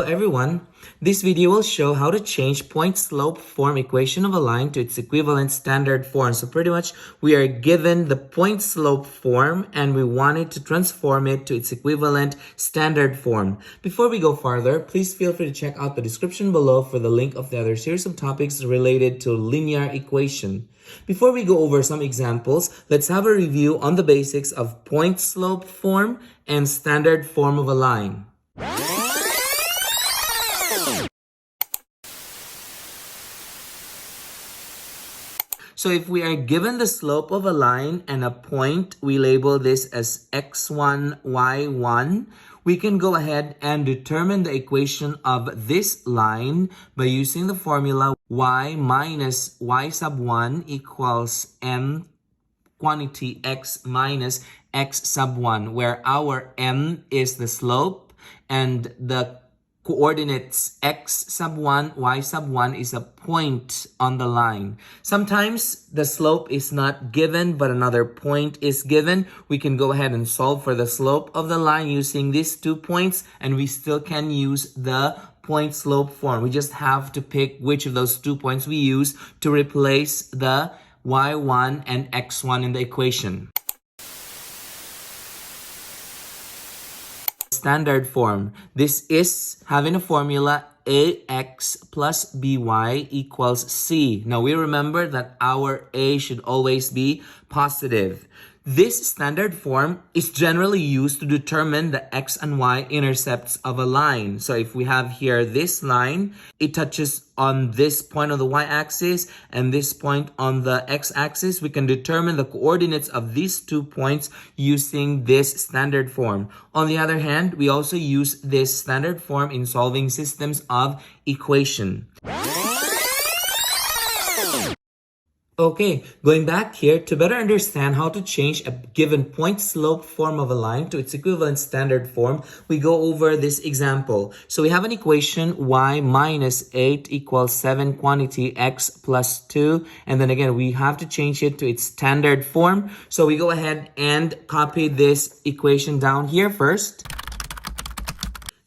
everyone, this video will show how to change point-slope form equation of a line to its equivalent standard form. So pretty much we are given the point-slope form and we wanted to transform it to its equivalent standard form. Before we go farther, please feel free to check out the description below for the link of the other series of topics related to linear equation. Before we go over some examples, let's have a review on the basics of point-slope form and standard form of a line. So if we are given the slope of a line and a point, we label this as x1, y1. We can go ahead and determine the equation of this line by using the formula y minus y sub 1 equals m quantity x minus x sub 1, where our m is the slope and the coordinates x sub 1, y sub 1 is a point on the line. Sometimes the slope is not given, but another point is given. We can go ahead and solve for the slope of the line using these 2 points, and we still can use the point slope form. We just have to pick which of those 2 points we use to replace the y1 and x1 in the equation. Standard form. This is having a formula ax plus by equals c. Now we remember that our a should always be positive. This standard form is generally used to determine the x and y intercepts of a line. So if we have here this line, it touches on this point on the y-axis and this point on the x-axis. We can determine the coordinates of these 2 points using this standard form. On the other hand, we also use this standard form in solving systems of equation. Okay, going back here, to better understand how to change a given point-slope form of a line to its equivalent standard form, we go over this example. So we have an equation y minus 8 equals 7 quantity x plus 2. And then again, we have to change it to its standard form. So we go ahead and copy this equation down here first.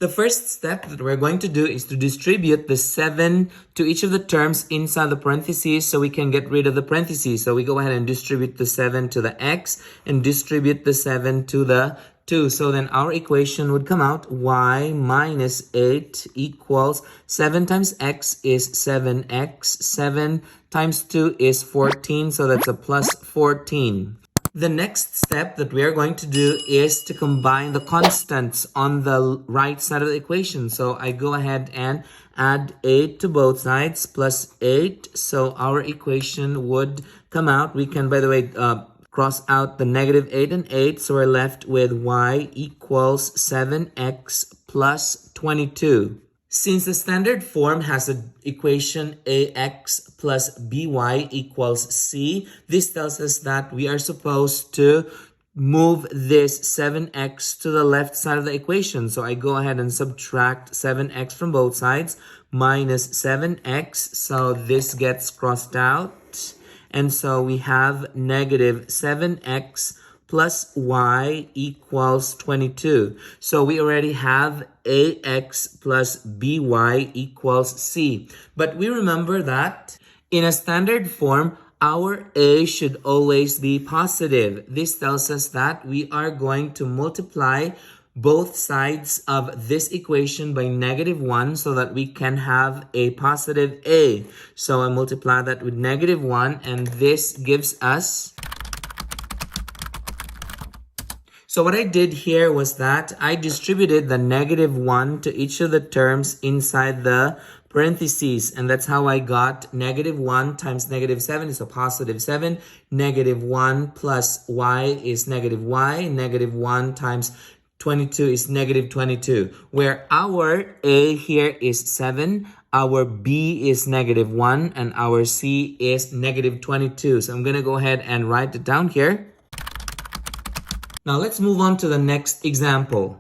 The first step that we're going to do is to distribute the 7 to each of the terms inside the parentheses so we can get rid of the parentheses. So we go ahead and distribute the 7 to the x and distribute the 7 to the 2. So then our equation would come out y minus 8 equals 7 times x is 7x, 7 times 2 is 14, so that's a plus 14. The next step that we are going to do is to combine the constants on the right side of the equation. So I go ahead and add 8 to both sides plus 8. So our equation would come out. We can, by the way, cross out the negative 8 and 8. So we're left with y equals 7x plus 22. Since the standard form has an equation ax plus by equals c, this tells us that we are supposed to move this 7x to the left side of the equation. So I go ahead and subtract 7x from both sides minus 7x. So this gets crossed out. And so we have negative 7x plus y equals 22. So we already have ax plus by equals c. But we remember that in a standard form, our a should always be positive. This tells us that we are going to multiply both sides of this equation by negative 1 so that we can have a positive a. So I multiply that with negative 1 and this gives us... So what I did here was that I distributed the negative 1 to each of the terms inside the parentheses. And that's how I got negative 1 times negative 7 is a positive 7. Negative 1 plus y is negative y. Negative 1 times 22 is negative 22. Where our a here is 7, our b is negative 1, and our c is negative 22. So I'm going to go ahead and write it down here. Now let's move on to the next example.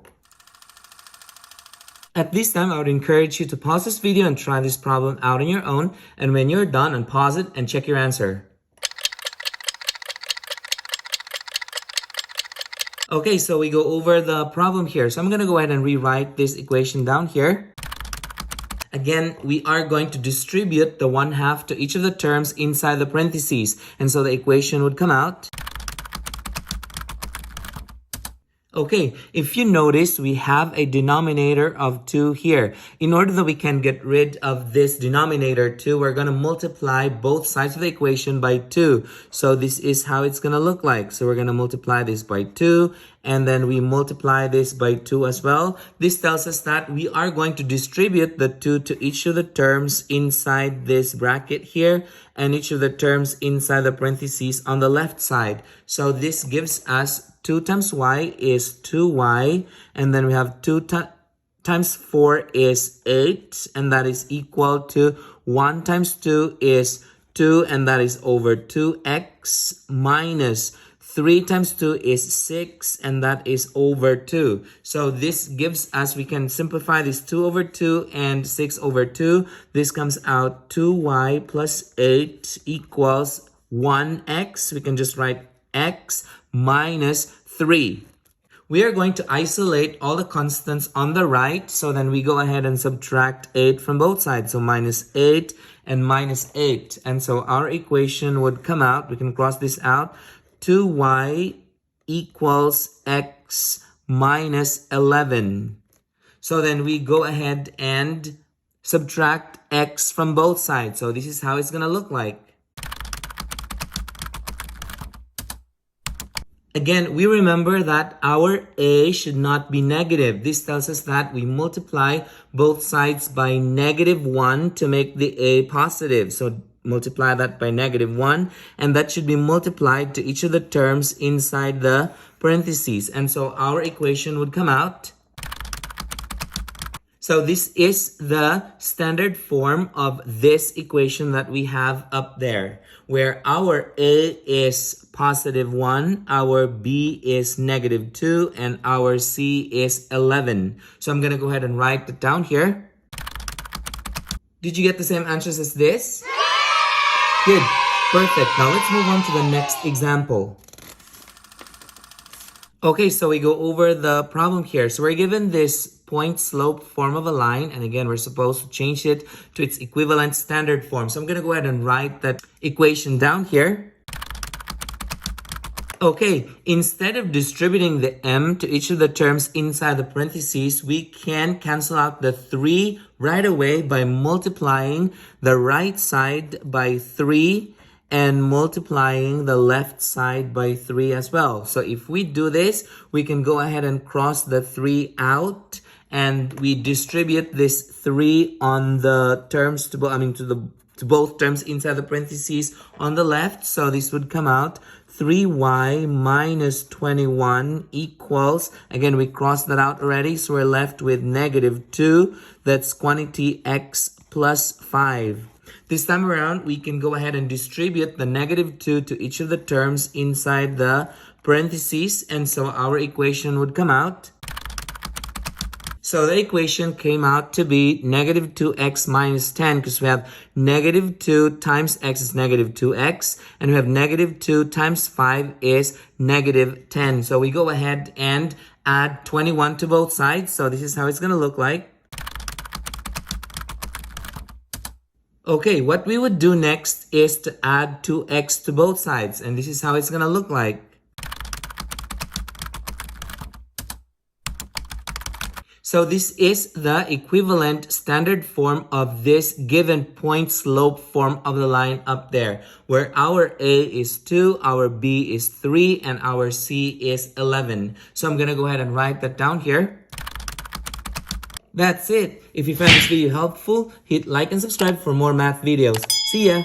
At this time, I would encourage you to pause this video and try this problem out on your own. And when you're done, unpause it and check your answer. Okay, so we go over the problem here. So I'm going to go ahead and rewrite this equation down here. Again, we are going to distribute the 1/2 to each of the terms inside the parentheses. And so the equation would come out. Okay, if you notice, we have a denominator of 2 here. In order that we can get rid of this denominator 2, we're going to multiply both sides of the equation by 2. So this is how it's going to look like. So we're going to multiply this by 2, and then we multiply this by 2 as well. This tells us that we are going to distribute the 2 to each of the terms inside this bracket here, and each of the terms inside the parentheses on the left side. So this gives us 2 times y is 2y, and then we have 2 times 4 is 8, and that is equal to 1 times 2 is 2, and that is over 2x, minus 3 times 2 is 6, and that is over 2. So this gives us, we can simplify this 2 over 2 and 6 over 2. This comes out 2y plus 8 equals 1x. We can just write x minus 3. We are going to isolate all the constants on the right, so then we go ahead and subtract 8 from both sides. So minus 8 and minus 8. And so our equation would come out, we can cross this out, 2y equals x minus 11. So then we go ahead and subtract x from both sides. So this is how it's going to look like. Again, we remember that our a should not be negative. This tells us that we multiply both sides by -1 to make the a positive. So multiply that by -1, and that should be multiplied to each of the terms inside the parentheses. And so our equation would come out. So this is the standard form of this equation that we have up there, where our a is +1, our b is -2, and our c is 11. So I'm going to go ahead and write it down here. Did you get the same answers as this? Good. Perfect. Now let's move on to the next example. Okay, so we go over the problem here. So we're given this point slope form of a line, and again, we're supposed to change it to its equivalent standard form. So I'm going to go ahead and write that equation down here. Okay, instead of distributing the m to each of the terms inside the parentheses, we can cancel out the 3 right away by multiplying the right side by 3 and multiplying the left side by 3 as well. So if we do this, we can go ahead and cross the 3 out, and we distribute this 3 on the terms to both terms inside the parentheses on the left. So this would come out 3y minus 21 equals, again, we crossed that out already, so we're left with -2. That's quantity x plus 5. This time around, we can go ahead and distribute the -2 to each of the terms inside the parentheses, and so our equation would come out. So the equation came out to be -2x minus 10, because we have -2 times x is -2x, and we have -2 times 5 is -10. So we go ahead and add 21 to both sides. So this is how it's going to look like. Okay, what we would do next is to add 2x to both sides, and this is how it's going to look like. So this is the equivalent standard form of this given point slope form of the line up there, where our a is 2, our b is 3, and our c is 11. So I'm going to go ahead and write that down here. That's it. If you found this video helpful, hit like and subscribe for more math videos. See ya!